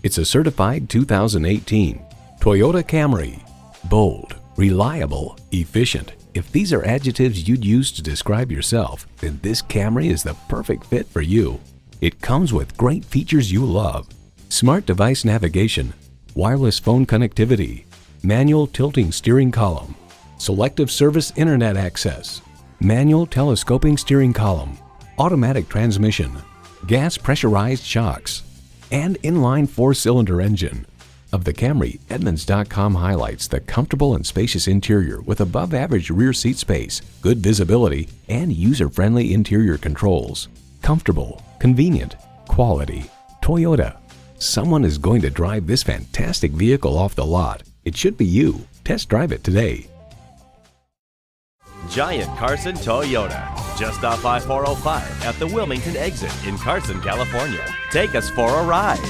It's a certified 2018 Toyota Camry. Bold, reliable, efficient. If these are adjectives you'd use to describe yourself, then this Camry is the perfect fit for you. It comes with great features you love: smart device navigation, wireless phone connectivity, manual tilting steering column, selective service internet access, manual telescoping steering column, automatic transmission, gas pressurized shocks, and inline 4-cylinder engine. Of the Camry, Edmunds.com highlights the comfortable and spacious interior with above-average rear seat space, good visibility, and user-friendly interior controls. Comfortable, convenient, quality. Toyota. Someone is going to drive this fantastic vehicle off the lot. It should be you. Test drive it today. Giant Carson Toyota, just off I-405 at the Wilmington exit in Carson, California. Take us for a ride.